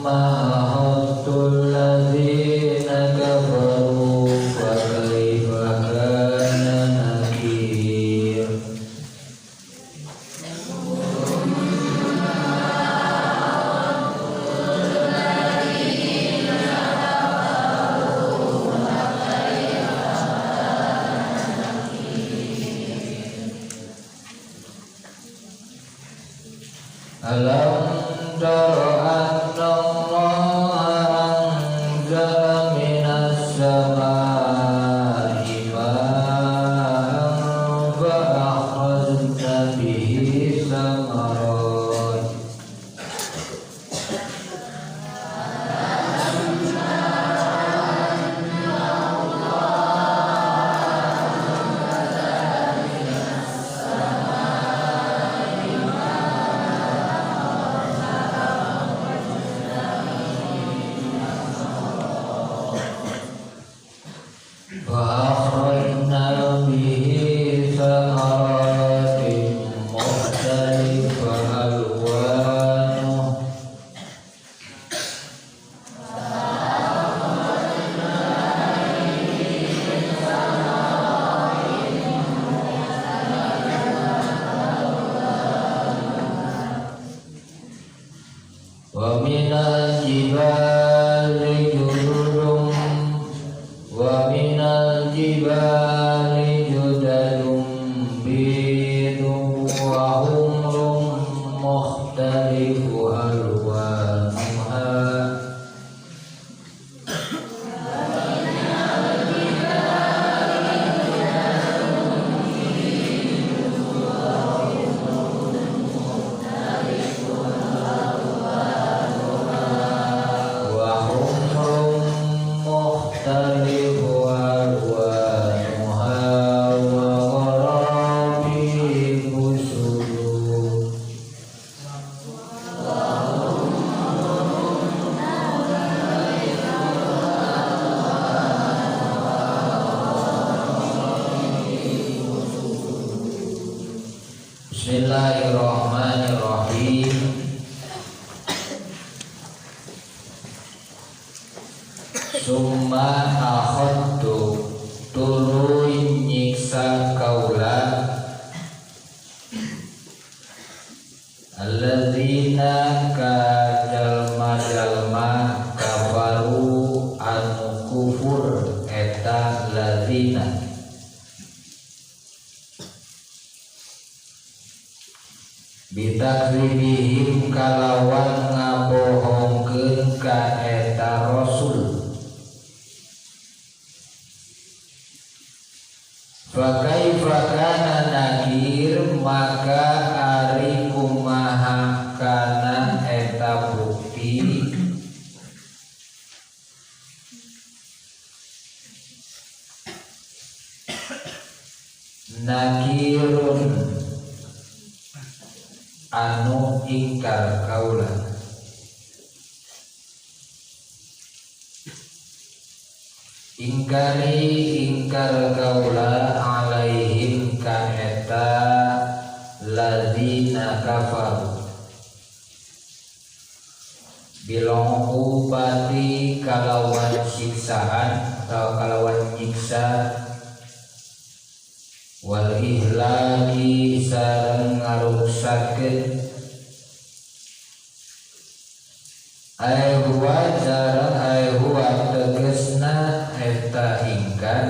ahadtul ladzina kafaru fa kaifa kana nakir. Alam tara anna Allah anzala minas samaa'i ma'an fa akhrajna bihi thamarat. وأخرجنا به ثمرات مختلفة ألوانه ومن الجبال جدد ومن الجبال جدد بيض وحمر مختلف ألوانها Bismillahirrahmanirrahim. Summa akhadtu tuluy nyiksa kaula alladzina kajalma kafaru anu kufur eta ladzina bitakdzibihim kalawan ngabohongkeun ka eta rasul. Fa kaifa kana nakir maka ari kumaha kana eta bukti nakirun anu ingkar kaula. Ingkar kaula alaihim ka eta ladzina kafaru bilong upati kalawan siksaan atau kalawan nyiksa wal ihlaki sareng ngaruksakeun huwa sareng huwa tegesna eta ingkar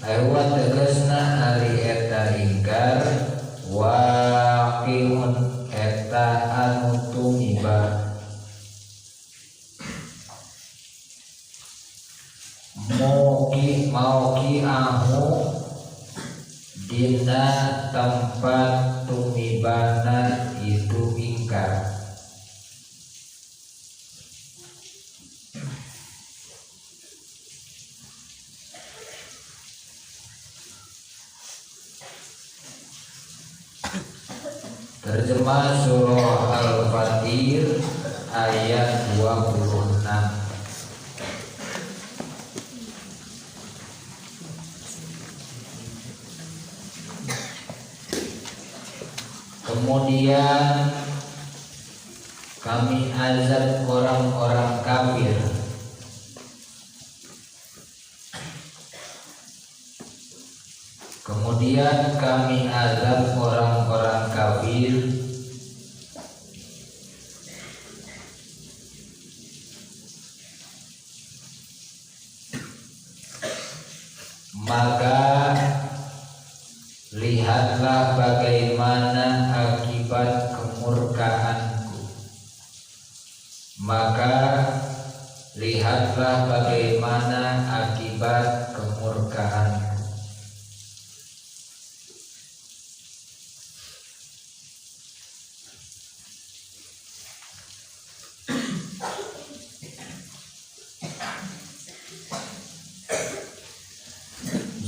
huwa tegesna ari eta ingkar waqiun eta anu tumiba mauki ahu dina tempat tumibana itu ingkar. Terjemah surah Al-Fatir ayat 26. Kemudian kami azab orang-orang kafir. Kemudian kami azab orang-orang kafir maka lihatlah bagaimana akibat kemurkaanku. Maka lihatlah bagaimana akibat kemurkaanku.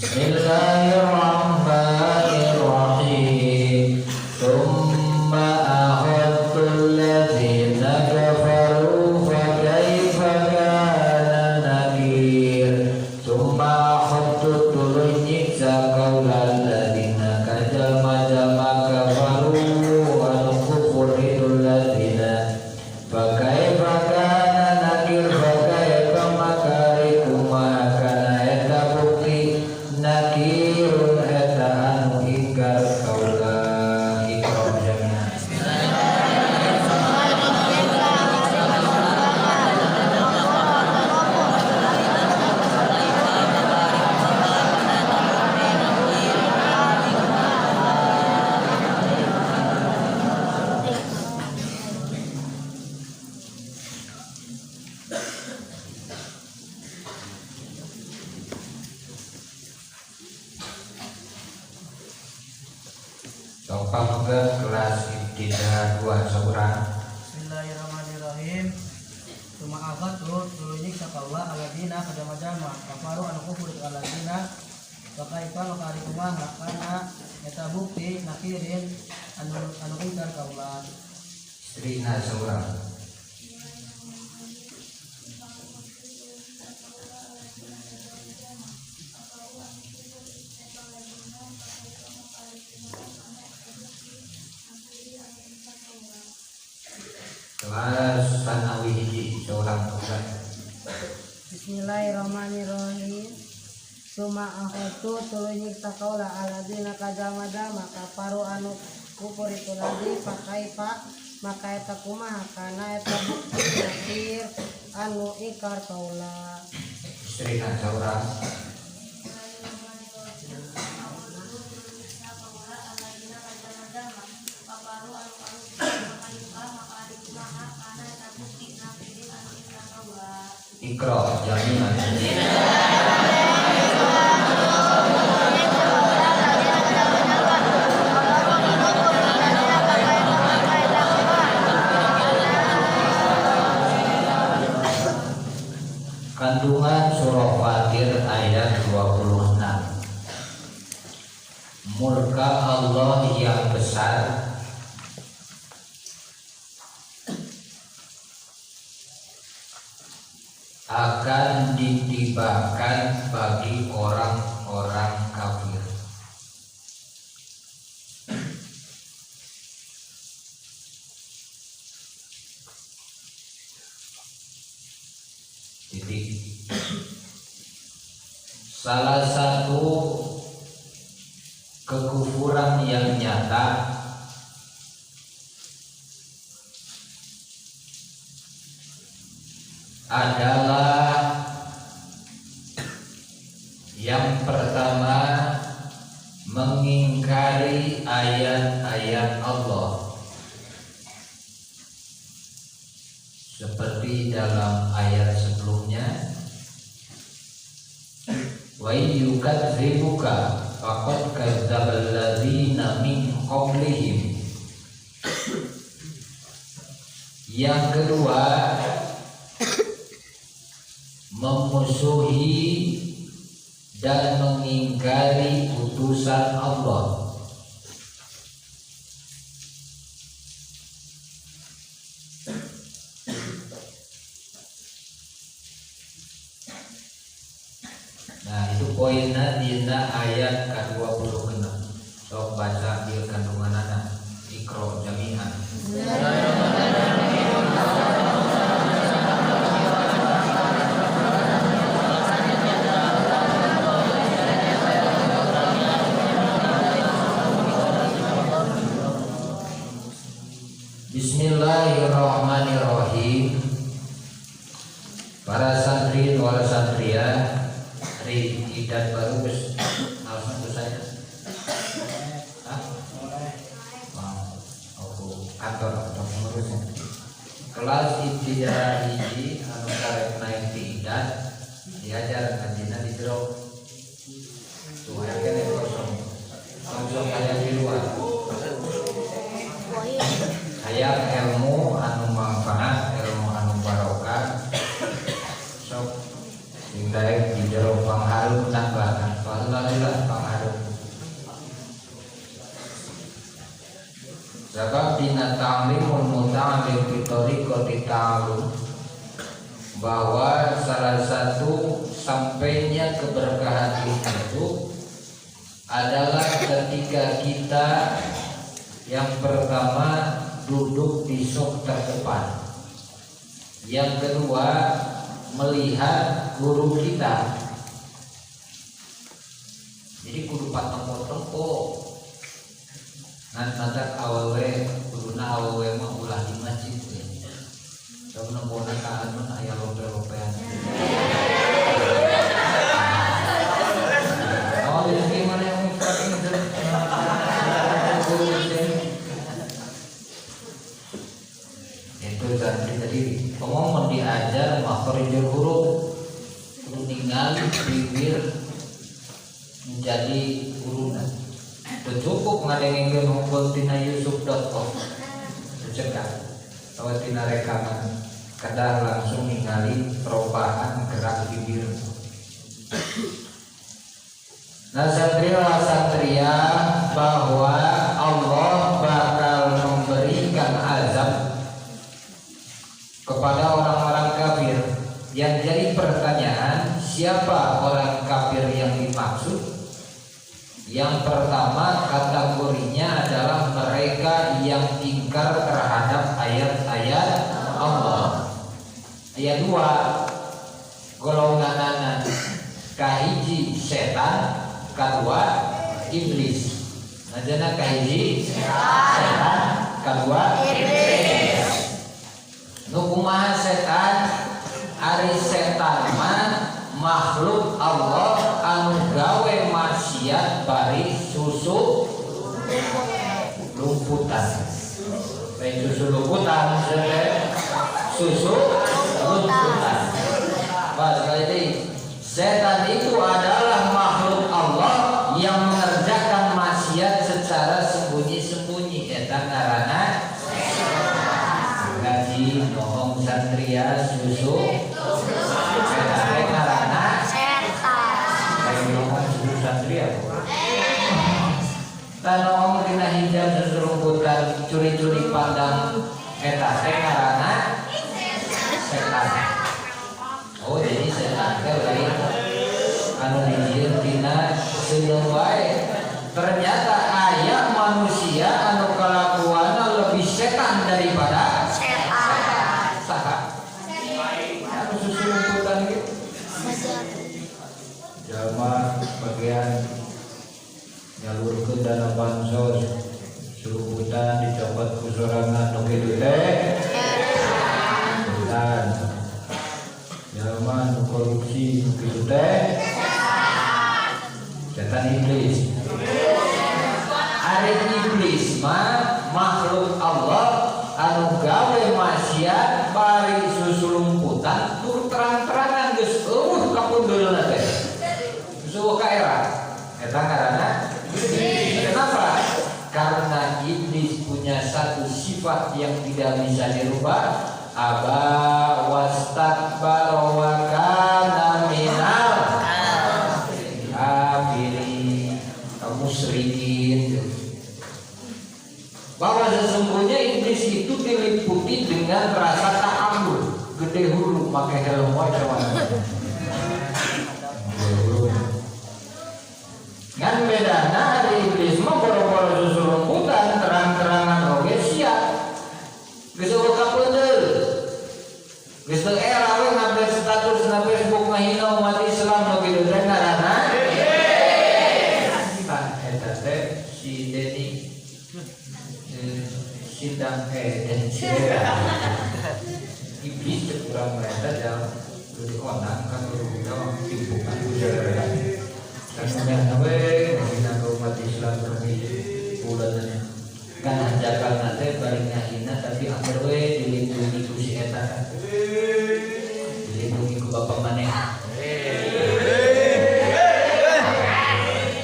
Bismillahirrahmanirrahim. Tsumma akhadtul ladzina kafaru fa kaifa kana nakir. Tsumma akhadtu tuluy nyiksa qaulal ladzina kajama kafaru wa nukufuridul ladzina fa kaifa kana nakir. Fa kaifa makarikum kana eta bukti nakirun eta anu ingkar kaula ikram jami'an. Coba ke kelas ibtidah 2 seorang. Bismillahirrahmanirrahim. Cuma apa tuh tulunyik sakaula aladina kadama-dama kafaru anu kufur aladina pakaipa makari kumaha kana eta bukti nakirin anu ingkar kaula. Istrina seorang. Kelas Sanawi hiji seorang bukan. Bismillahirrahmanirrahim. Suma akhatu tulunyik sakaula aladina kadama-dama kafaru anu kufur itu lagi pakai pak maka eta kumaha kana eta bukti nakir anu ikar kaula. Istrina seorang. Ikra jami'an. Kandungan surah Fatir ayat 26. Murka Allah yang besar akan ditibakan bagi orang-orang kafir. Titik. Salah satu kekufuran yang nyata adalah yang pertama mengingkari ayat-ayat Allah seperti dalam ayat sebelumnya, wa yukadzibuka faqad kadzdzabal ladzina min qablihim. Yang kedua, memusuhi dan mengingkari utusan Allah. Nah, itu poinnya dina ayat ke-26. Sok baca di kandungan anak Iqra jami'an. Para santri wal santria hari idat baru bes alasan itu saya. Aku kantor atau pengurusnya. Kelas ibtidaiyah hiji anu karek naik di idat diajar kajina di jero. Tuh ya kene kosong. Kosong kayak di luar. Kayak ilmu anu manfaat, ilmu anu barokah. Sok daek di jero pangharum tambahan. Alhamdulillah pangharum. Sebab dina ta'limul muta'allim fi tariqati ta'allum, bahwa salah satu sampainya keberkahan itu adalah ketika kita yang pertama duduk di sok terdepan, yang kedua melihat guru kita. Jadi kudu patempo-tempo. Nanti awewe kuduna awewe mah ulah di masjid ya. Kalau nembona ka anu aya lope-lopean. Oh, jadi gimana yang pakai itu? Itu tadi ngomong diajar makhrijul huruf, kudu ningali bibir menjadi urunan. Cukup ngadengin hukum tina yusuf.com cekak atau tina rekaman kadang langsung ningali perubahan gerak bibir. Nah satria bahwa Allah bakal memberikan azab kepada orang-orang kafir. Yang jadi pertanyaan, siapa orang kafir yang dimaksud? Yang pertama kategorinya adalah mereka yang ingkar terhadap ayat-ayat Allah. Ayat 2 golonganan kahiji setan, kedua iblis. Najana kahiji setan, kedua iblis. Nu kumaha setan? Ari setan mah makhluk Allah anu gawe maksiat bari susu lumputan. Baik susu lumputan, susu lumputan. Pas kali setan itu adalah makhluk Allah yang mengerjakan maksiat secara sembunyi-sembunyi. Eta karena ngaji ngomong santria susu setan karena tanong dina hijab seserumputan curi-curi pandang eta teh karana setan. Oh jadi setan teh lain anu dijieun dina seuleum wae. Ternyata aya manusia anu kalakuanna lebih setan daripada setan. Saha? Anu seserumputan gitu. Jalma bagian nyalurkeun dana bansos surubutan dicopot ku sorangan nu kitu teh setan. Jalma nu korupsi nu kitu teh setan iblis. Ari iblis mah makhluk Allah anu gawe maksiat bari susulumputan tur terang-terangan geus eueuh kapundeulna teh. Suhu kaera eta karena kenapa? Karena iblis punya satu sifat yang tidak bisa dirubah. Aba wastakbara wa kana minal kafirin, musyrikin. Bahwa sesungguhnya iblis itu diliputi dengan rasa ta'ammul, gede hulu pakai helm wae ngan bedana di iblis mah boro-boro susu lumputan terang-terangan oge sia. Geus eueuh kapeundeul. Geus teu era we ngupdate status na Facebook mah hina umat Islam nu kitu teh ngaranna. Tah eta teh si Dedi sidang dan iblis kurang mereka jauh Jadi konang kan udah timbukan budaya. Kemudian nawe kita umat Islam ini bulannya kan ajakan nanti baliknya hina tapi akhir we dilindungi ku si eta kan. Dilindungi ku bapak maneh.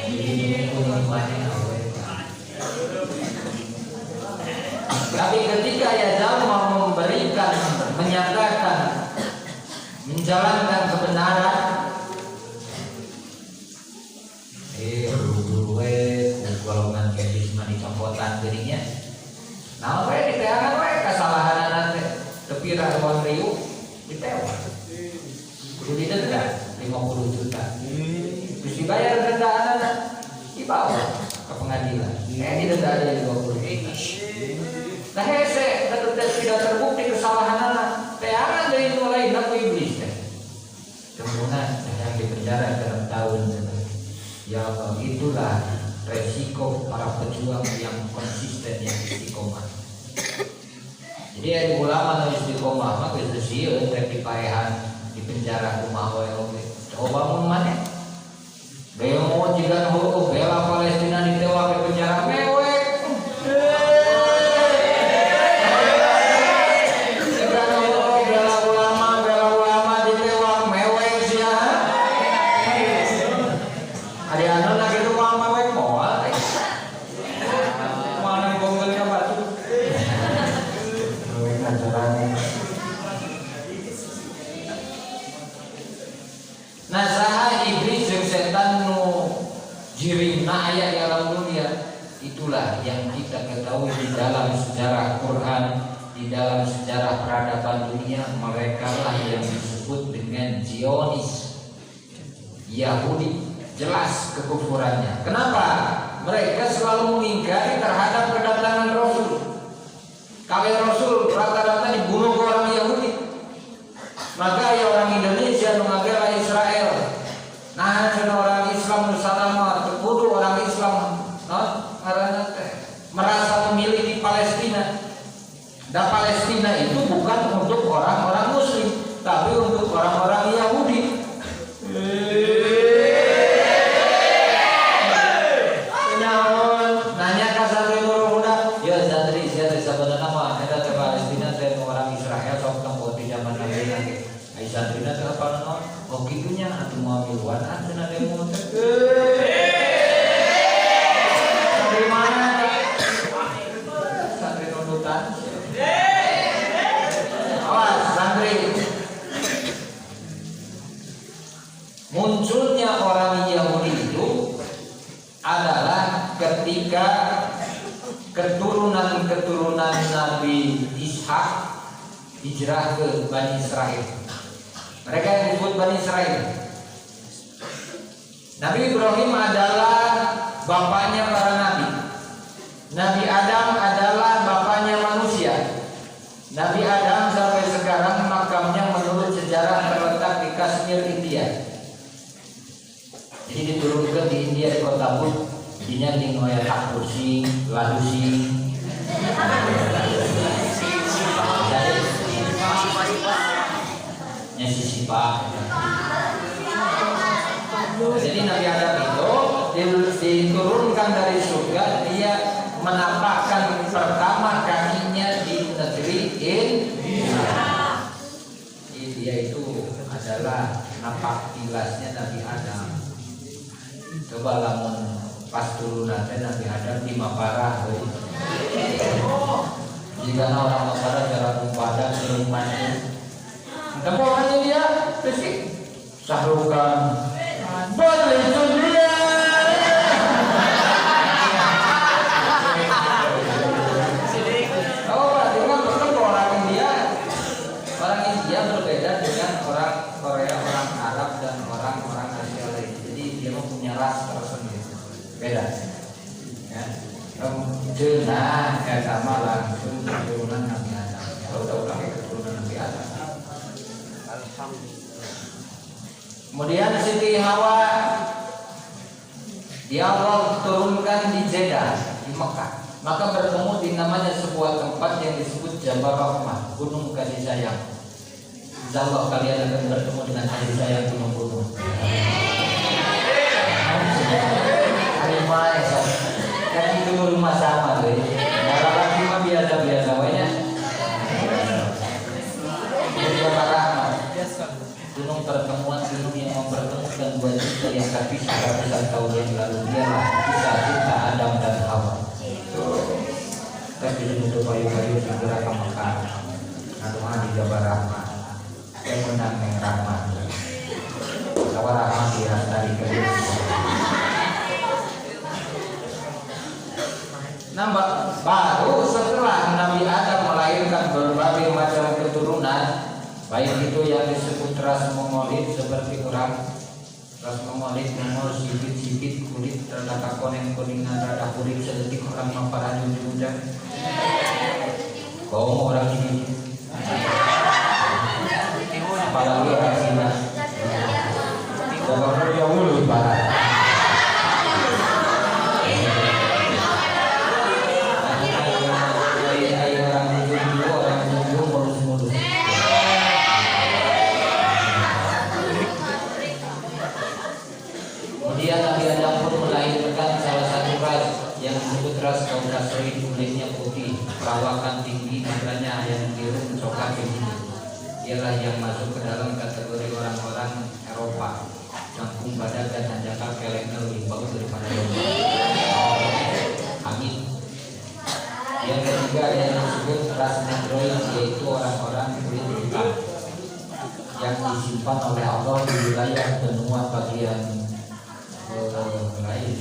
Dilindungi ku maneh awe. Tapi ketika ya jauh mau memberikan, menyatakan, menjalankan kebenaran, golongan kedis mani campotan gerinya. Nah, we diteangan we kesalahan nanti. Tapi rawan riu ditewa. Kudu didenda 50 juta. Terus dibayar dendaan dibawa ke pengadilan. Didenda ada 20 juta. Nah, hese tidak terbukti kesalahan anak. Teangan dari mulai nak iblis. Kemudian yang dipenjara 6 tahun. Ya itulah resiko para pejuang yang konsisten yang istiqomah. Jadi ada ulama yang istiqomah maka itu sih di paehan di penjara rumah wae coba mun maneh demo jika bela Palestina ditewa ke penjara mewek. Nah, saha iblis jeung setan nu jirina aya di alam dunia, itulah yang kita ketahui di dalam sejarah Quran, di dalam sejarah peradaban dunia, mereka lah yang disebut dengan Zionis, Yahudi. Jelas kekufurannya. Kenapa? Mereka selalu mengingkari terhadap kedatangan Rasul. Kalau Rasul rata-rata dibunuh ke orang Yahudi. Maka ya orang Indonesia mengabela Israel. Nah, orang Islam Nusantara terkudu orang Islam merasa memiliki Palestina. Dan Palestina itu bukan untuk orang-orang Muslim, tapi untuk orang-orang Yahudi. Nanya ke santri muda, ya santri saya sebenarnya mah ada Palestina dan orang Israel sok tempo di zaman Nabi nanti. Ai santri nanti apa non? Oh gitunya atuh mau miluan atuh na demo teh. Dari mana? Santri nunutan. Awas santri. Munculnya orang Yahudi itu adalah ketika keturunan Nabi Ishak hijrah ke Bani Israel. Mereka yang disebut Bani Israel. Nabi Ibrahim adalah bapaknya para nabi. Nabi Adam adalah bapaknya manusia. Nabi Adam sampai sekarang makamnya menurut sejarah terletak di Kashmir, India. Jadi diturunkan di India di kota Bud. Dinya di ngoyak tak kursi, ladusi. Sisipa. Jadi Nabi Adam itu diturunkan dari surga, dia menapakkan pertama kakinya di negeri India. India itu adalah napak tilasnya Nabi Adam. Coba lamun pas turunannya Nabi Adam di Mapara. Jika orang Mapara cara padat serumannya. Tempohannya dia fisik sahrukan boleh dunia. Oh, berarti kan orang India berbeda dengan orang Korea, orang Arab dan orang Asia lain. Jadi dia mempunyai ras tersendiri. Beda. Ya. Jenah sama langsung keturunan Nabi Adam. Kalau udah pakai keturunan Nabi Adam. Kemudian Siti Hawa Allah turunkan di Jeddah di Mekah. Maka bertemu di namanya sebuah tempat yang disebut Jabal Rahmah, Gunung Kasih Sayang. Insya Allah kalian akan bertemu dengan adik saya yang gunung-gunung. Hari mai, kan itu rumah sama deh. Kalau lagi mah biasa-biasa wanya. Gunung pertemuan gunung yang mempertemukan dua cinta yang terpisah ratusan tahun yang lalu, dialah kisah cinta Adam dan Hawa. Tapi itu bayu-bayu segera ke Mekah. Aduh di Jawa Rahmat. Saya menang yang Rahmat. Jawa Rahmat dirastari kedua. Nambah baru setelah Nabi Adam melahirkan berbagai macam keturunan, baik itu yang disebut ras mongolit seperti orang, ras mongolit mongol sipit-sipit kulit rada koneng-kuningan rada kulit sedetik orang mamparan ujung-ujung. Kau orang ini, apalagi orang Cina, orang dia mulut barat. Kemudian Nabi Adam pun melahirkan salah satu ras yang disebut ras kaum Nasri, kulitnya putih, perawakan tinggi, matanya yang biru, coklat begini. Dialah yang masuk ke dalam kategori orang-orang Eropa, kampung badak dan hanjaka kelengnya lebih bagus daripada domba. Amin. Yang ketiga yang disebut ras Negroid, yaitu orang-orang kulit hitam yang disimpan oleh Allah di wilayah benua bagian lain.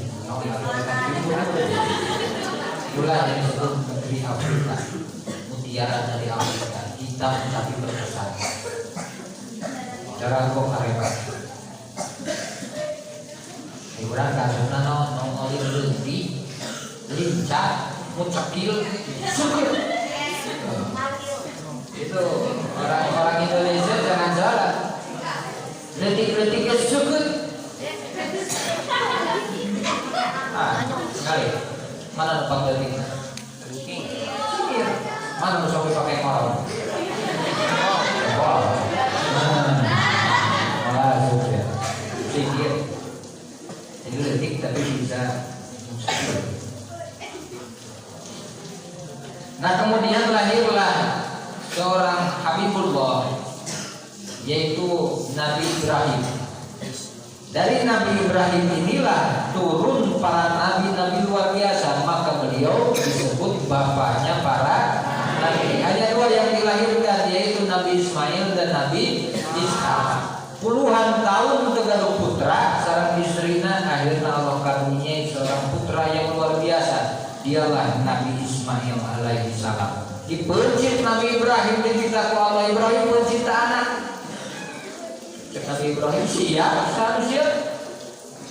Itulah yang disebut negeri Afrika, mutiara dari Afrika, hitam tapi berkesan. Cara kok karebat. Hiburan karena nongoli lebih lincah, mucakil, syukur. Itu orang-orang Indonesia jangan salah. Detik-detiknya syukur. Sekali. Mana tempat detik? Mana mau sampai pakai moral? Sudah. Sikit. Jadi detik tapi bisa. Nah kemudian lahirlah seorang Habibullah, yaitu Nabi Ibrahim. Dari Nabi Ibrahim inilah turun para nabi-nabi luar biasa, maka beliau disebut bapaknya para nabi. Hanya dua yang dilahirkan, yaitu Nabi Ismail dan Nabi Ishak. Puluhan tahun tegalu putra, sareng istrina, akhirnya Allah karuniai seorang putra yang luar biasa. Dialah Nabi Ismail alaihi salam. Dipencit Nabi Ibrahim, dicinta ku Allah, Ibrahim pencinta anak. Nabi Ibrahim siap, siap.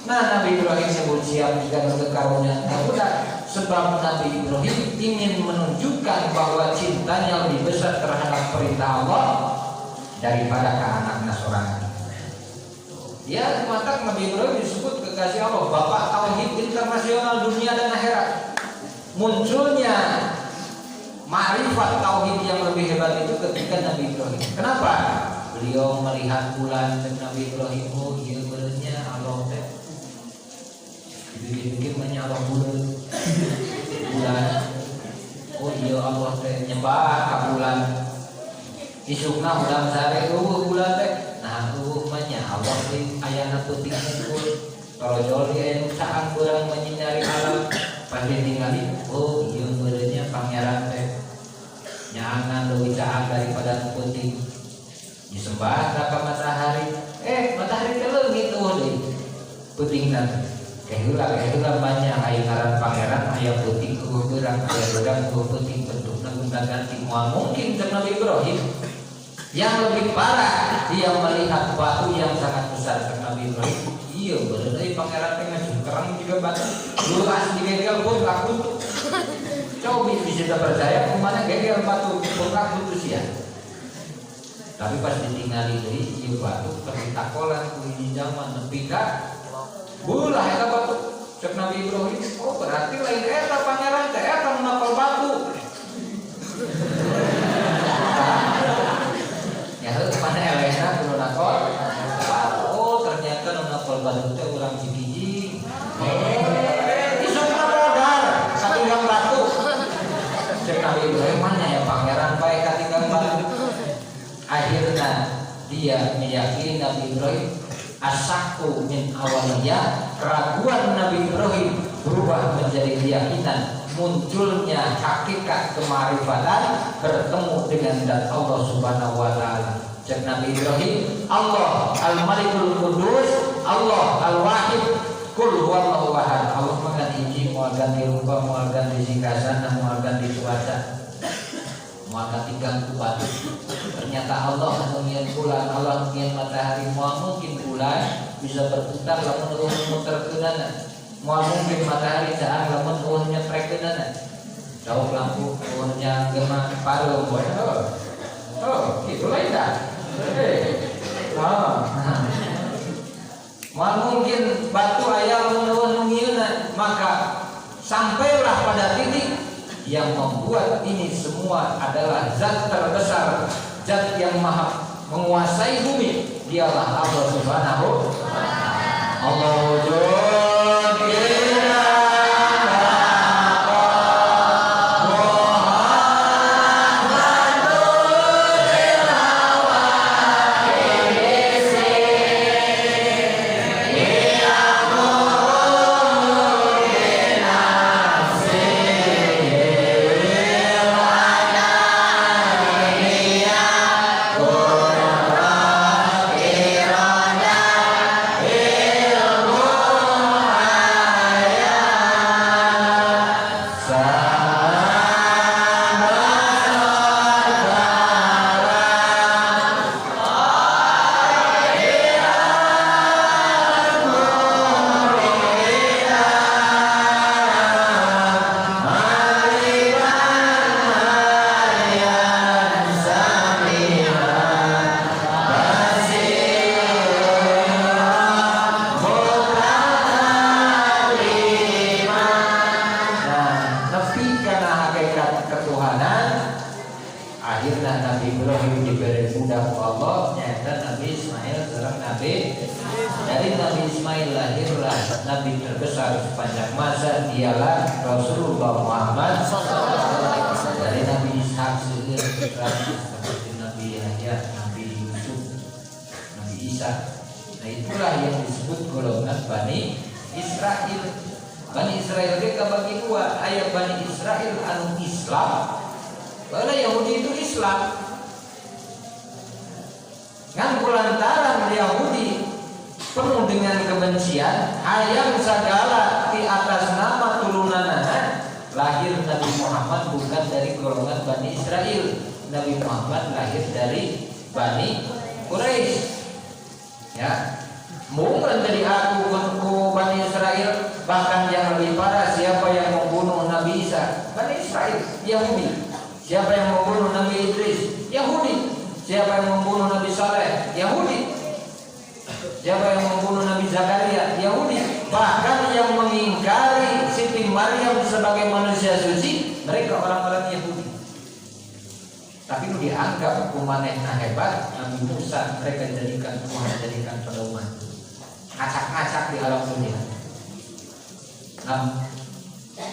Nah Nabi Ibrahim sebut siap jika kekarunia budak, sebab Nabi Ibrahim ingin menunjukkan bahwa cintanya lebih besar terhadap perintah Allah daripada ke anak-anak Nasrani. Dia mengatakan Nabi Ibrahim disebut kekasih Allah, bapak tauhid internasional dunia dan akhirat. Munculnya ma'rifat tauhid yang lebih hebat itu ketika Nabi Ibrahim. Kenapa? Beliau melihat bulan dan Nabi Ibrahim, oh iya bulannya Allah teh. Dipikir Allah bulan. Oh iya Allah teh nyembah ka bulan. Isukna ulang sare bulan teh. Nah manya Allah teh ayana peutingna pun. Kalau joli aya saang urang menyinari alam pasti tinggali. Oh iya bulannya pangeran teh. Nyangan leuwih caang daripada peuting. Disembah ke matahari, matahari teh leungit deui. Peutingna keheula banyak aya ngaran pangeran, aya peuting eueuh beurang, aya beurang eueuh peuting, bentukna gonta-ganti. Moal mungkin jeung Nabi Ibrahim. Yang lebih parah, dia melihat batu yang sangat besar jeung Nabi Ibrahim. Iya, bener deui pangeran teh ngajengkerang juga batu. Luas digegel pun laku. Coba bisa percaya kemana gegel batu bengkak putus ya. Tapi pas ditinggali deui ieu batu peritakolan ku di zaman nepi ka bulah eta batu cek Nabi Ibrahim. Oh berarti lain eta pangeran teh eta ngapal batu. Ya mana elena kudu nakol. Oh ternyata nu nakol batu teh urang Cikijing. Isuk modal katinggal batu. Cek Nabi Ibrahim mana ya pangeran bae katinggal batu. Akhirnya dia meyakini Nabi Ibrahim asyaku min awaliyah. Keraguan Nabi Ibrahim berubah menjadi keyakinan, munculnya hakikat kemarifatan bertemu dengan zat Allah Subhanahu wa taala. Cek Nabi Ibrahim, Allah Al-Malikul Qudus, Allah Al-Wahid, Qul huwallahu ahad. Allah makan hiji, moal ganti rupa, moal ganti sikasana, moal ganti cuaca, moal ganti ganggu batu. Ternyata Allah ngien bulan, Allah ngien matahari, moal mungkin bulan bisa berputar lamun urang muterkeunana. Moal mungkin matahari caan lamun urang nyetrekeunana. Jauh lampu urang geuma pareum we. Oh, gitu lain dah. Moal mungkin batu aya lamun ngieuna, maka sampailah pada titik yang membuat ini semua adalah zat terbesar, zat yang maha menguasai bumi, dialah Allah Subhanahu wa taala. Allah wujudina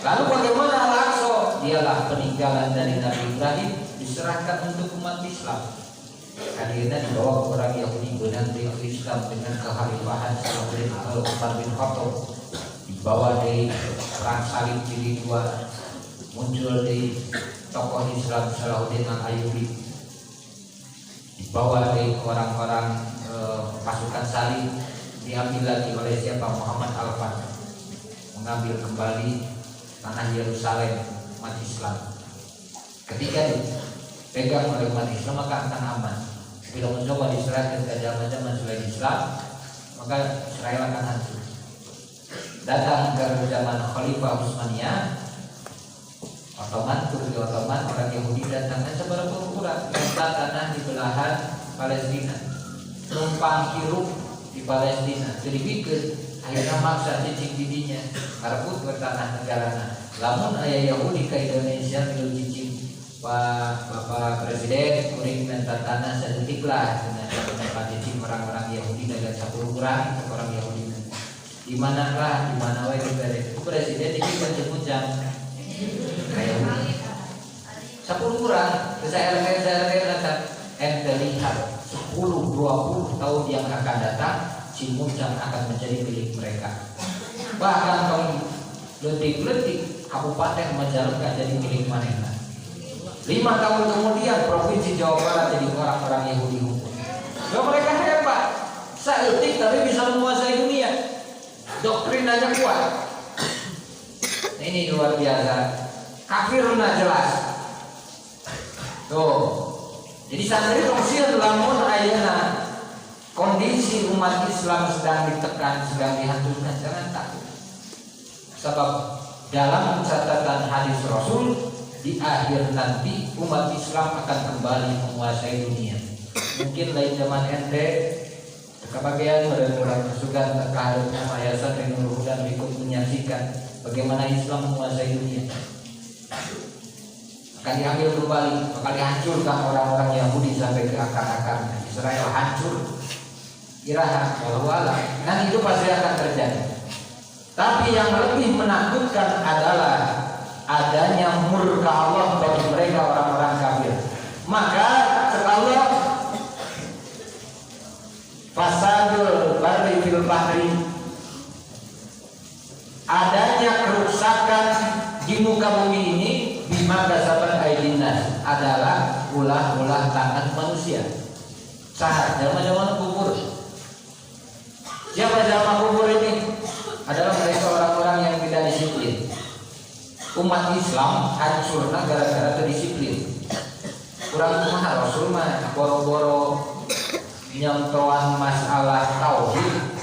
lalu bagaimana Al-Aqsa? Dialah peninggalan dari Nabi Ibrahim diserahkan untuk umat Islam. Akhirnya dibawa ke orang Yahudi benang ke Islam dengan kekhalifahan Salahuddin Al-Umar bin Khattab. Dibawa dari perang salib jilid 2, muncul dari tokoh Islam Salahuddin Al-Ayyubi. Dibawa dari orang-orang pasukan salib, diambil lagi oleh siapa? Muhammad Al-Fatih, mengambil kembali tanah Yerusalem umat Islam. Ketika dipegang oleh umat Islam maka akan aman. Bila mencoba diserahkan ke zaman-zaman selain Islam, maka Israel akan hancur. Datang ke zaman Khalifah Utsmaniyah, Ottoman, Turki Ottoman, orang Yahudi datang dan seberapa ukuran minta tanah di belahan Palestina, numpang hirup di Palestina, jadi bikin akhirnya maksa cicing didinya, merebut ke tanah negara. Lamun ayah Yahudi ke Indonesia milu cicing Pak Bapak Presiden kuring minta tanah sedetik lah dengan tempat izin orang-orang Yahudi dan 10 orang Yahudi di mana lah di mana wae itu presiden ini kan jam kayak 10 orang saya ente lihat 10-20 tahun yang akan datang Cimuncang akan menjadi milik mereka, bahkan kalau letik-letik kabupaten Majalengka jadi milik mereka. 5 tahun kemudian provinsi Jawa Barat jadi orang-orang Yahudi hukum. Ya mereka hebat, seetik tapi bisa menguasai dunia. Doktrin aja kuat. Ini luar biasa. Kafiruna jelas. Tuh. Jadi santri tongsil lamun ayeuna kondisi umat Islam sedang ditekan, sedang dihancurkan, jangan takut. Sebab dalam catatan hadis Rasul di akhir nanti umat Islam akan kembali menguasai dunia. Mungkin lain zaman ente kebagian mereka masukan terkadang yayasan yang dan ikut menyaksikan bagaimana Islam menguasai dunia. Akan diambil kembali, akan dihancurkan orang-orang Yahudi sampai ke akar-akarnya. Israel hancur, Iraha, walwala. Dan itu pasti akan terjadi. Tapi yang lebih menakutkan adalah adanya murka Allah bagi mereka orang-orang kafir. Maka Allah fasadul barri fil bahri, adanya kerusakan di muka bumi ini bima kasabat aidinas adalah ulah-ulah tangan manusia. Saat zaman-zaman kubur. Siapa zaman kubur ini? Adalah mereka orang-orang yang tidak disiplin. Umat Islam hancurna gara-gara terdisiplin. Kurang kumaha Rasul mah boro-boro nyontohan masalah tauhid.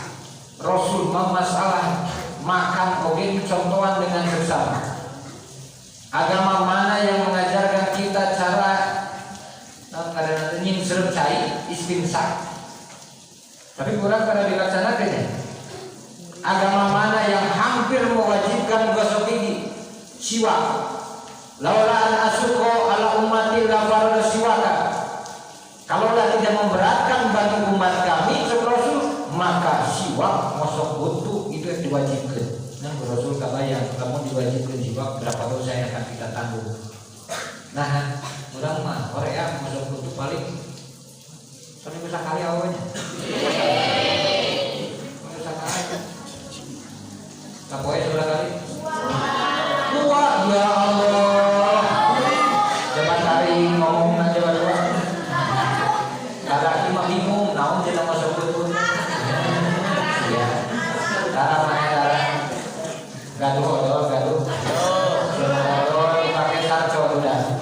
Rasul mah masalah makan oge contohan dengan sesama. Agama mana yang mengajarkan kita cara kadang-kadang nyimsrem cai istinsak. Tapi kurang karena dilaksanakannya. Agama mana yang hampir mewajibkan gosok gigi? Siwak. Laula an asuko ala ummati la farada siwaka. Kalaulah tidak memberatkan bagi umat kami Rasul, maka siwak mosok butuh itu yang diwajibkan. Nah, Rasul kabayang kamu diwajibkan siwak berapa dosa yang akan kita tanggung. Nah, orang mah Korea mosok butuh paling sering bisa kali awalnya. Bisa kali. Kapoe sebelah kali. Ya Allah, coba cari ngomong aja berdua. Ada lima bingung, naon tidak masuk betul. Ya, darah mana darah? Gaduh, gaduh. Oh, pakai sarco udah.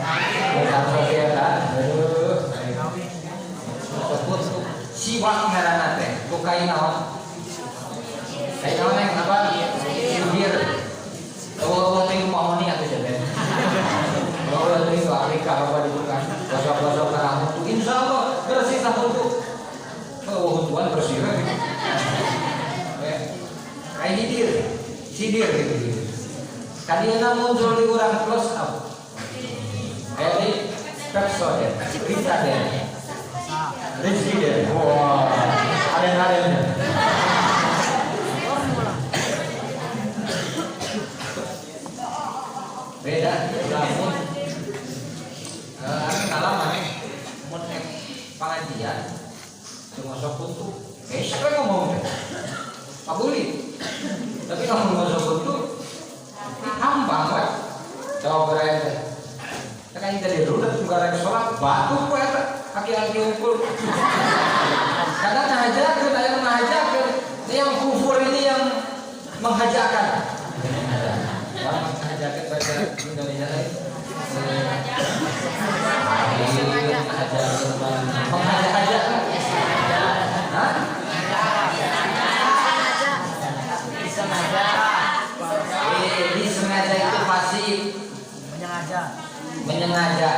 Sarco dia kan. Aduh. Sebut siwak ngaranna teh. Bukai naon? Kayak naon yang apa? Bibir. Oh, tadi mau nih atau jadi? Oh, tadi Afrika apa dibuka? Gosok-gosok rambut tuh, insya Allah bersih rambut tuh. Oh, Tuhan bersih lagi. Kayak sidir gitu. Kalian muncul di orang close up. Kayak di person ya, Rita deh, Rizky deh. Wah, ada. Beda, namun kalau mana mun pengajian cuma sok untuk siapa yang ngomong Pak Buli, tapi kalau mau sok untuk ambang kan coba berarti kan kita di rumah juga lagi sholat batu kok ya kaki-kaki ukur kadang ngajakin ada ngajakin yang kufur ini yang menghajakan jaket baca Indonesia lain. Mengajak. Hah? Disengaja itu pasti menyengaja.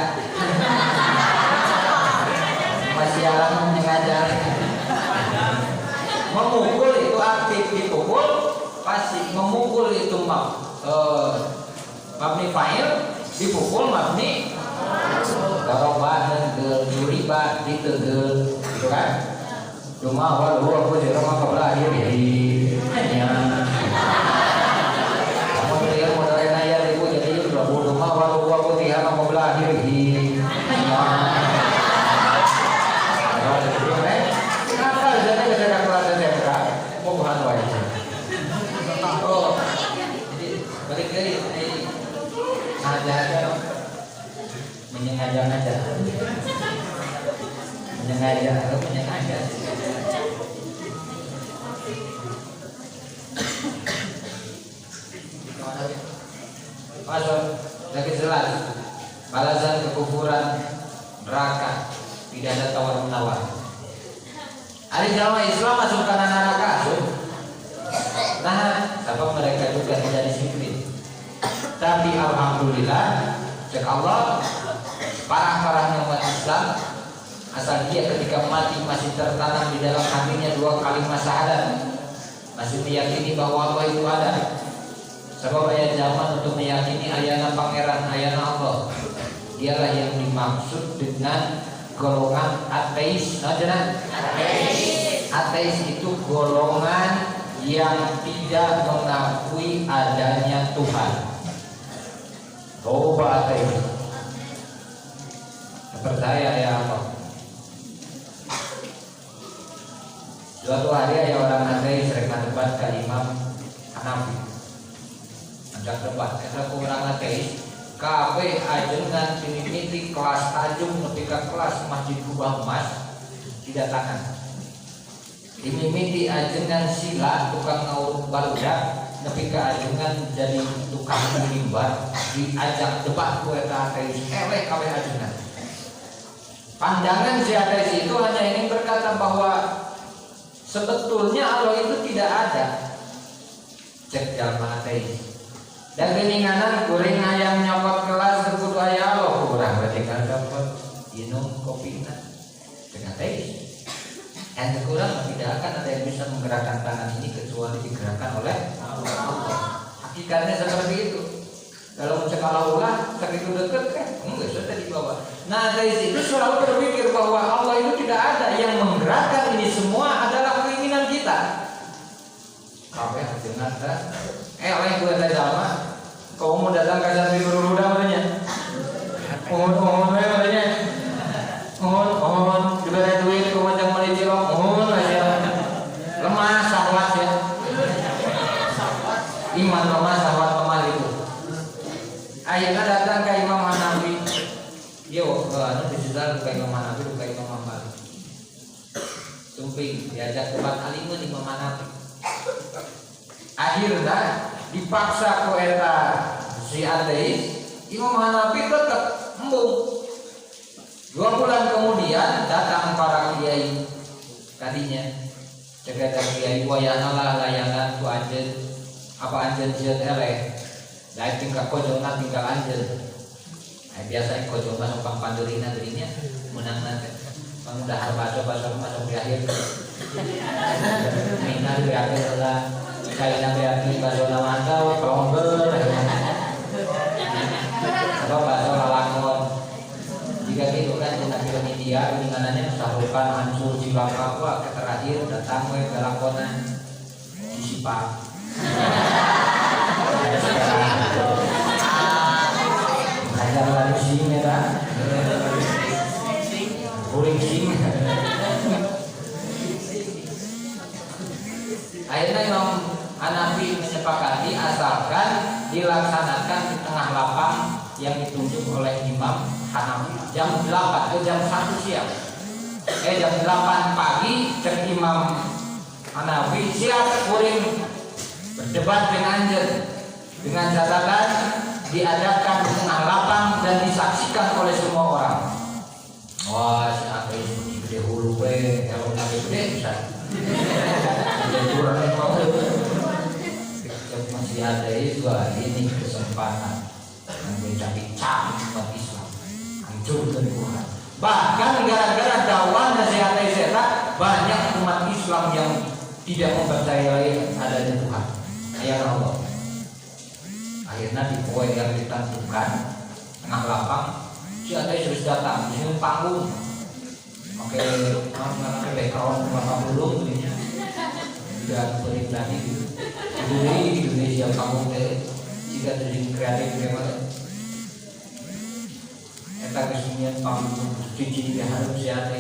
Masih alam menyengaja. Memukul itu aktif dipukul, pasti memukul itu mabni fa'il dipukul mabni Doroba nenggel, juriba ditegel, gitu kan? Cuma walau aku di rumah kebelahir hanya. Kamu beliau modalnya ayat ibu jadi itu rumah walau aku di rumah kebelahir hanya. Kenapa jadi ketika kelas SMK mau bukan wajib? Oh, jadi balik lagi aja menyengaja masuk lagi jelas balasan kekufuran neraka tidak ada tawar menawar. Hari jamaah Islam masukkan anak neraka nah sebab mereka juga tidak disiplin. Tapi alhamdulillah cek Allah parah-parahnya umat Islam asal dia ketika mati masih tertanam di dalam hatinya dua kalimat syahadat, masih meyakini bahwa Allah itu ada. Sebab ayat zaman untuk meyakini ayana pangeran ayana Allah dialah yang dimaksud dengan golongan ateis. Ateis itu golongan yang tidak mengakui adanya Tuhan. Coba ateis percaya ya Allah. Suatu hari ada orang ateis sering debat ke Imam Hanafi. Ajak debat, kata orang ateis, kabeh ajengan mimiti kelas tajung ketika kelas Masjid Kubah Emas didatangkan. Dimimiti ajengan sila tukang ngaur barudak ketika ajengan jadi tukang mimbar diajak debat ku eta ateis eleh kabeh ajengan. Pandangan si ateis itu hanya ingin berkata bahwa sebetulnya Allah itu tidak ada. Cek jalma ateis. Dan keninganan kuring ayam nyopot kelas kudu aya Allah kurang berarti kan dapat minum kopi dengan ateis. Dan kurang tidak akan ada yang bisa menggerakkan tangan ini kecuali digerakkan oleh Allah. Hakikatnya seperti itu. Kalau mencekal ulah segitu dekat kan enggak sudah di bawah. Nah dari situ selalu berpikir bahwa Allah itu tidak ada, yang menggerakkan ini semua adalah keinginan kita. Kabeh dengan kan oleh gue tadi lama kau mau datang ke sana beruruda namanya. Mohon namanya. Mohon diberi duit kau macam mau dicilok. Mohon aja. Lemah syahwat ya. Iman lemah syahwat lemah itu. Akhirnya datang ke Imam Hanafi. Yo, disudahkan ke Imam Hanafi, ke Imam Hambali. Sumping diajak debat alimun Imam Hanafi. Akhirnya dipaksa ku eta si ateis, Imam Hanafi tetap embung. 2 bulan kemudian datang para kiai tadinya. Jaga kiai wayana lah layangan ku anjeun. Apa anjeun jeun eleh. Lain tinggal kojongan tinggal anjel. Nah, biasa kojongan numpang pandurina dirinya menang nanti. Udah harus masuk di akhir. Minat di akhir lah. Kali nabi akhir basona mantau kelomber. Sebab baso lalakon. Jika gitu kan kita film India, keninganannya sahukan hancur jibaka wah terakhir datang we galakonan disipak. Ajar lagi sing eta. Kuring sing. Akhirnya Imam Hanafi menyepakati asalkan dilaksanakan di tengah lapang yang ditunjuk oleh Imam Hanafi jam 8 atau jam 1 siang. Jam 8 pagi cek Imam Hanafi siap kuring berdebat dengan catatan diadakan di tengah lapang dan disaksikan oleh semua orang. Wah, si ateis gede hulu we, kalau gede bisa. Jadi kurang mau. Masih ateis gua ini kesempatan bincang-bincang umat Islam hancur dari Tuhan. Bahkan gara-gara dakwah nasihat ateis banyak umat Islam yang tidak mempercayai adanya Tuhan. Ya Allah. Akhirnya di poin yang ditentukan tengah lapang si ada terus datang di panggung pakai background mata belum ini dan beri lagi gitu di Indonesia panggung teh jika terjadi kreatif memang eta kesenian panggung cuci dia harus siapa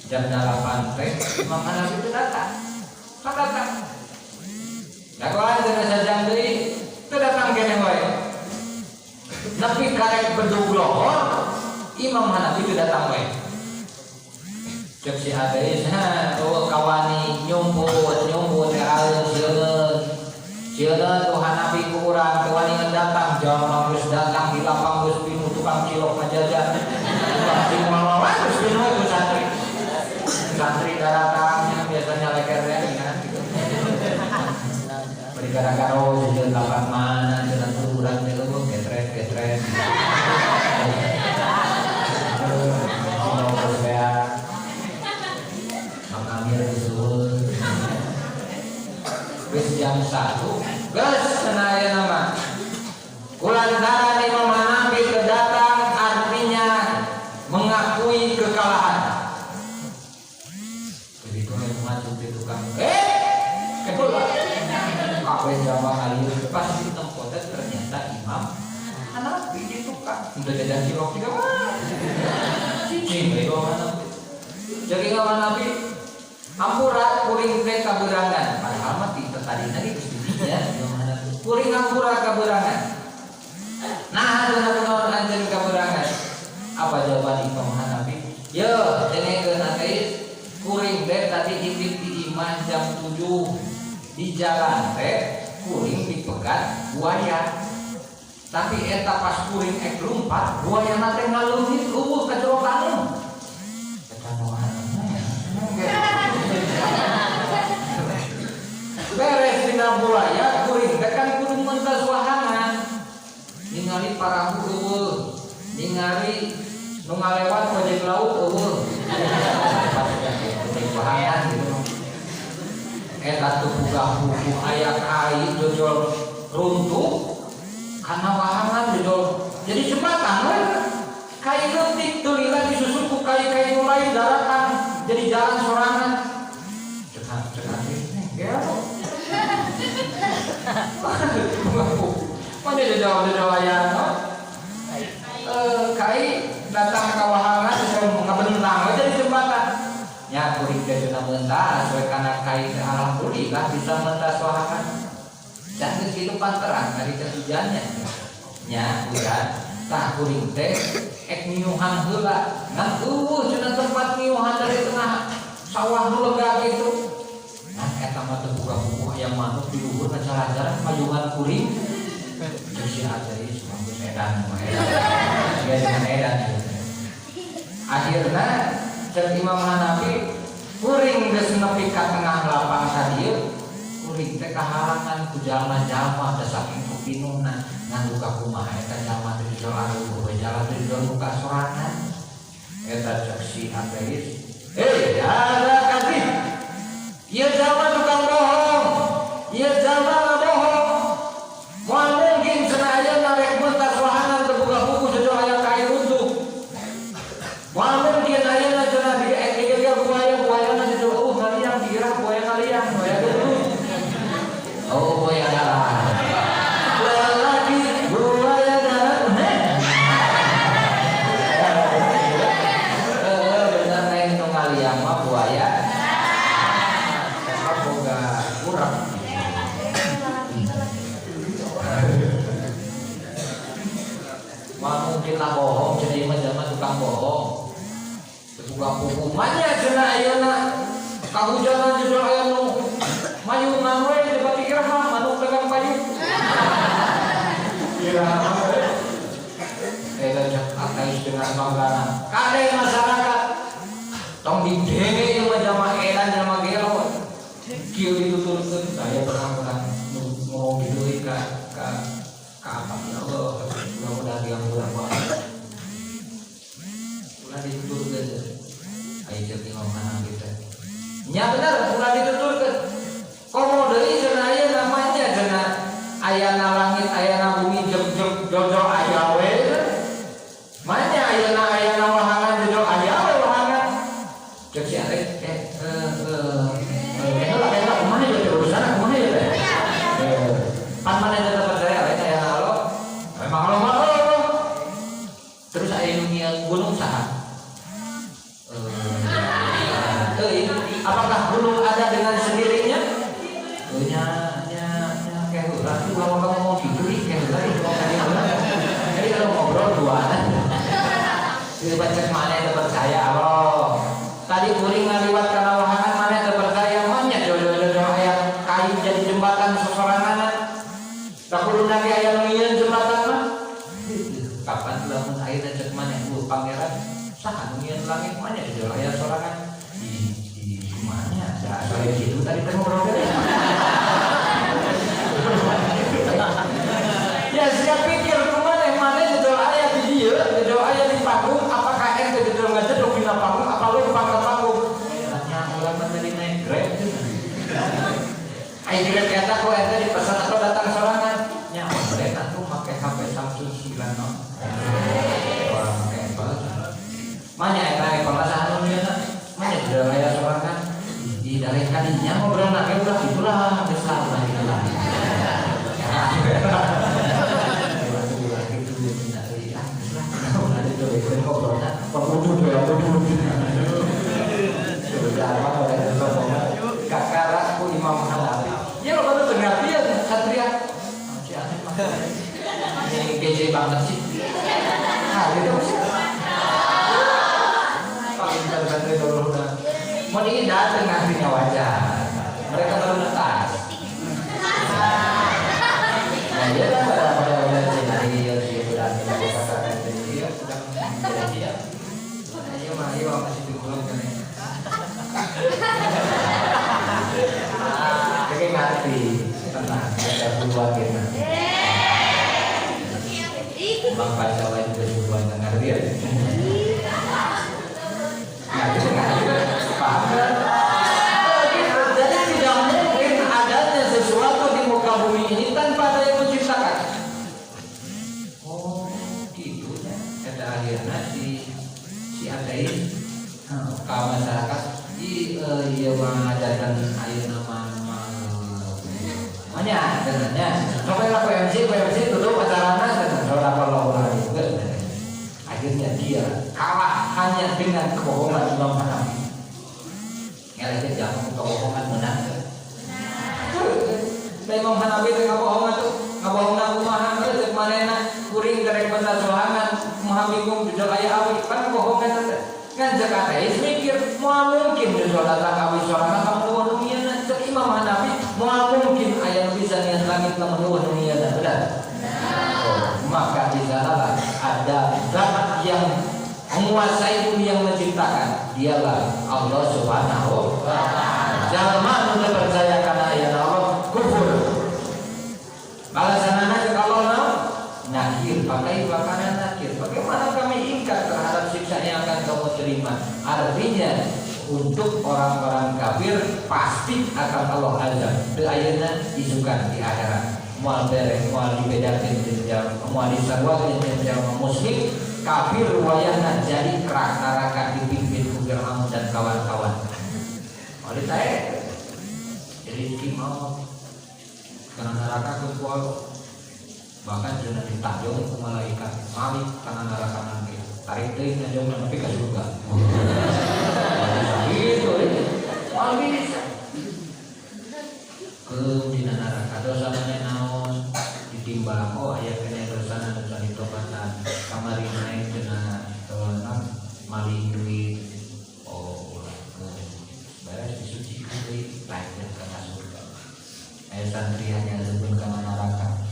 jam 8 teh makanan itu datang dakwaan dengan jam deui teu datang kene wae nepi karek bedug lohor Imam Hanafi teu datang wae cek si Ades kawani nyumput aeun sieun tuh Hanafi kurang kawani datang jam geus datang di lapang geus pinu tukang cilok ngajajan tukang cilok geus pinu itu santri datang biasanya leker kan gitu gara-gara jalan lapan mana jalan turunan itu getret mau saya makamir disuruh wis jam 1 gas senaya nama kulantaran Imam Hanafi kedatang artinya mengakui kekalahan begitu maju di tukang kebetulan kafe Jawa kali pasti tempatnya ternyata Imam Hanafi di tukang udah jajan cilok juga cicing itu Hanafi jadi Imam Hanafi ampura kuring teh kaberangan padahal mah tadi geus didinya Imam Hanafi kuring ampura kaberangan nah ada kunaon anjeun kaberangan apa jawaban Imam Hanafi yo dengekeun ateis kuring teh tadi intip di imah jam 7 di jalan teh kuring dipegat buaya tapi eta pas kuring ek lumpat buaya nate ngalungit ke jero taneuh beres dina buaya kuring teh kan kudu mentas wahangan ningali parahu eueuh ningali nu ngalewat bajak laut eueuh wahangan gitu eta teu boga buku aya kai jojol runtuh karena wahangan jojol jadi jembatan we kai leutik teu lila disusul ku kai-kai nu lain daratan jadi jalan sorangan cekat ya mana jauh aya kai datang ka wahangan terus ngabentang jadi jembatan nya kuring teh cenah mentas we kana kai alhamdulillah bisa mentas wahangan dan kitu panteran dari kehujannya nya urang tah kuring teh ek niuhan heula ngan eueuh cenah tempat niuhan dari tengah sawah nu lega kitu nah eta mah teu buka buku aya manuk di luhur acara-acara payungan kuring jadi ateis manggus edan ya dengan edan akhirna cek Imam Hanafi kuring geus nepi ka tengah lapang sadieu kuring teh kahalangan ku jalma-jalma da saking kupinuna ngan duka kumaha eta jalma teh dijual aruh jalan teh dijual buka sorangan eta cek si ateis ada kadib ieu jalma tukang bohong ieu jalma ngabohong moal mungkin cenah ayeuna rek mentas wahangan teu buka buku jojol aya kai runtuh moal mungkin ayeuna cenah di buaya jojol ngaliang dikira buaya ngaliang buaya dulu oh buaya darat lagi buaya darat bener neng nu ngaliang mah buaya apa boga kurang mah mungkin lah bohong jadi mah tukang bohong tukang hukumannya cenah ayeuna kahujanan jujur aya nu mayungan we debat pikir mah manuk pegang payung kira we eta cak ateis dengan manggana kade masyarakat tong didenge ieu mah jamaah edan jamaah gelo kieu dituturkeun saya pernah ngomong deui ka apa ya Allah mudah-mudahan dia murah ulah dituturkeun aya cek Imam Hanafi teh nya bener ulah dituturkeun komo deui cenah aya namanya cenah ayana langit ayana bumi jog-jog aya we manya ayana Nah, soalnya gitu tadi temu broker. Ya siap pikir kemana judul ayat di dia, judul ayat di panggung, apakah ente judul ngajeduk di panggung, apa lu di panggung? Tanya orang menjadi naik grab. Ayo grab kata kok ente dipesan atau datang sorangan? Ya, mereka tuh pakai HP Samsung 9 non. Orang pakai Apple. Mana eta pemasaran dunia? Mana judul ayat sorangan? Di dari kalinya ngobrol nak udah itulah besar lah itulah. Kakakku Imam Hanafi. Ya lo kan dengar dia Satria. Ini kece banget sih. Ah, gitu sih. Paling terbantu dulu dah. Mau ini datang ngasihnya wajah. Mereka baru letas. Nah, dia kan pada udah dari dia sudah katakan dia sudah menjadi dia. Ayo masih dikurung kan. Oke ngerti, tenang, ada peluang kita. Bang Pacawa juga peluang dengar dia. Ngerti paham? Jadi tidak mungkin adanya sesuatu di muka bumi ini tanpa ada yang menciptakan. Oh, gitu ya. Ada akhirnya si ateis ke masyarakat iya mengajarkan air nama namanya dengannya sampai lah PMC dulu pacaran dengan saudara kalau juga akhirnya dia kalah hanya dengan kebohongan Imam Hanafi. Ngelaknya jangan kebohongan menang. Imam Hanafi itu kebohongan tuh kebohongan kumaha itu manena kuring derek bentar sohangan kumaha bingung jujur aya awi kan kebohongan ada. Kan Jakarta mikir mau mungkin jujur datang awi sohangan kamu luar dunia cek Imam Hanafi mau mungkin ayat bisa niat langit kamu luar dunia benar. Maka di sana ada zat yang menguasai bumi yang menciptakan, dialah Allah Subhanahu wa ta'ala. Jangan mudah percaya karena ayat Allah kufur. Balasannya kalau nakir, pakai makanan nakir. Bagaimana kami ingkar terhadap siksa yang akan kamu terima? Artinya untuk orang-orang kafir pasti akan Allah azab. Itu ayatnya isukan di akhirat. Mual bereng, mual dibedakan jenjang, mual disarwakan jenjang muslim, kafir wayahna jadi kerak neraka dipimpin Fir'aun dan kawan-kawan. Oleh saya, jadi mau karena neraka kecuali bahkan sudah ditanjung ke malaikat malik karena neraka nanti tarik deh najong tapi ke surga. Gitu, malik ke dina neraka dosa naon ditimbang oh aya kena dosa ditobatan kamari naik dina tolong maling duit oh beres disuci duit lain kana surga santri hanya lebih kana neraka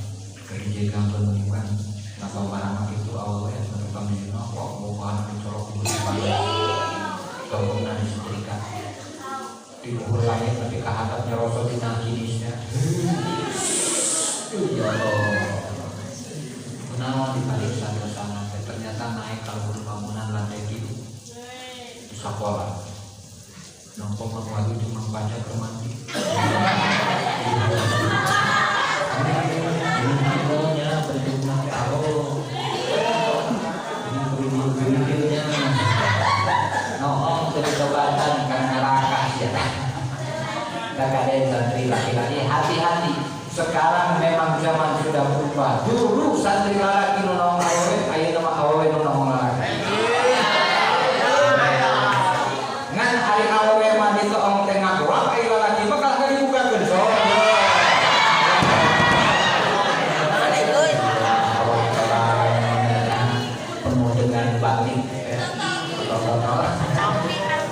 kerja gampang bukan napa barang itu awal ya mereka menjual kok mau barang dicolok di bawah tolongnya disetrika di luhur langit ketika hadapnya Rasul dinakinisnya ya Allah menawan di balik sana ternyata naik kalau bangunan lantai di sekolah nongkrong lagi cuma baca kemanti ini berjumlah Allah ini berdiri-berdirinya noong ketobatan karena neraka ya. Kakak santri laki-laki hati-hati. Sekarang memang zaman sudah berubah. Dulu santri laki nong awewe, ayo nama awewe nong laki. Ngan hari awewe mandi to ong tengah doang, ayo laki bakal kali buka gensol. Penuh dengan batin.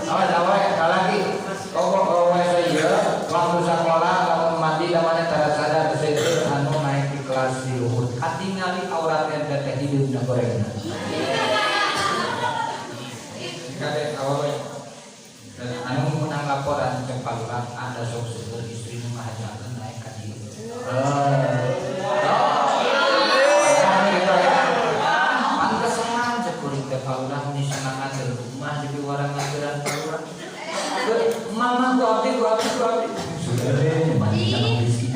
Awas lagi. Waktu sekolah lamun mandi damane tara sadar seueur anu naik di kelas di luhur katingali aurat ente teh hidupna gorengna kade awewe dan anu menang laporan cek palurah Anda sok seger istri mengajarkan naik ke dia. Pantes senang cekuring teh paulah ini senang aja rumah jadi orang ngajaran paulah. Mama gua abdi. Sudah deh, mandi sama rizki.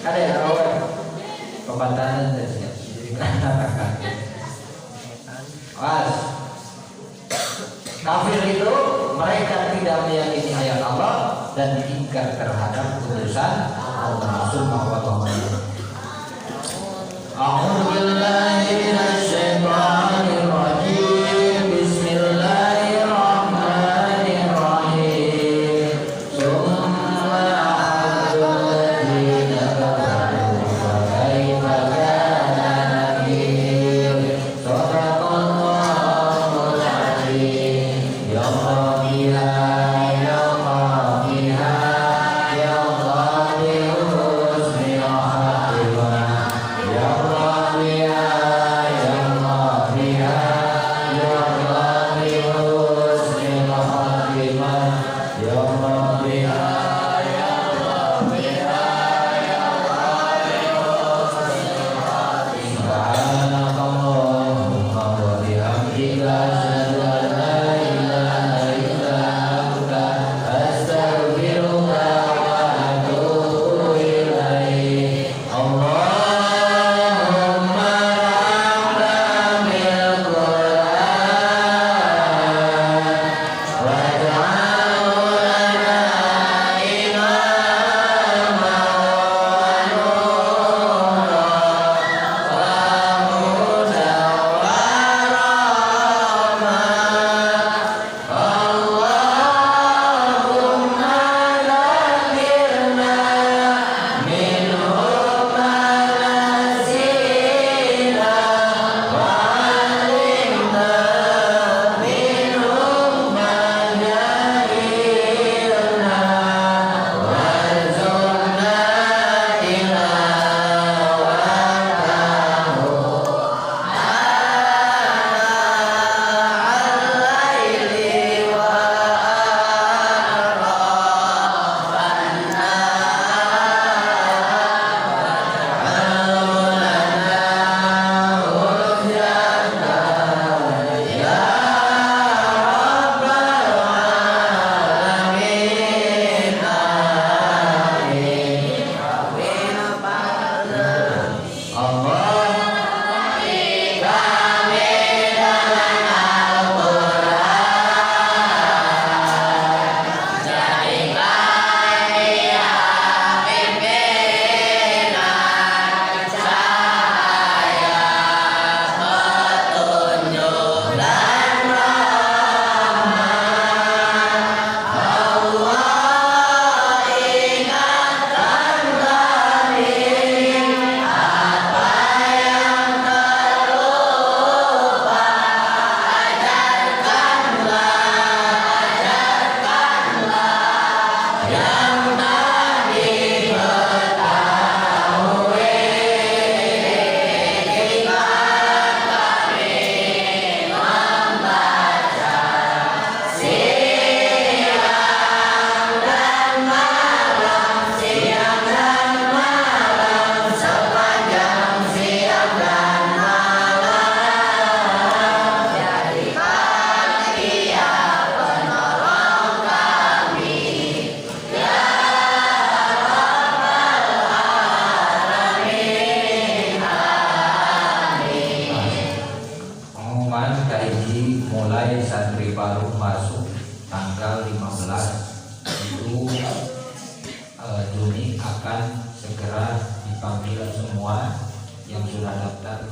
Ada ya awal pembatalan dari siap. Jadi katakan. Was. Kafir itu mereka tidak meyakini ayat Allah dan ingkar terhadap putusan Allah Subhanahu wa taala. A'udzu billahi minasy syaithanir rajim. Bismillahirrahmanirrahim. Summa a'adzul ladzina kafaru fa kaifa kana nakir. Shadaqallahul azim. Ya Rabbiha ya Rabbiha ya Rabbi husni khatimah. Ya Rabbiha ya Rabbiha ya Rabbi husni khatimah. Ya Rabbiha ya Rabbiha ya Rabbi husni khatimah. Subhanakallahumma wa bihamdika asyhadu an la ilaha illa anta astaghfiruka wa atubu ilaik. Allahumma rahmna bil Qur'an waj'alhu lana imama wa nura wa huda wa rahmah. Allahumma dhakkirna minhu ma nasina wa 'allimna minhu ma jahilna warzuqna tilawatahu al-laili wa pengumuman kahiji mulai santri baru masuk tanggal 15 itu Juni akan segera dipanggil semua yang sudah daftar.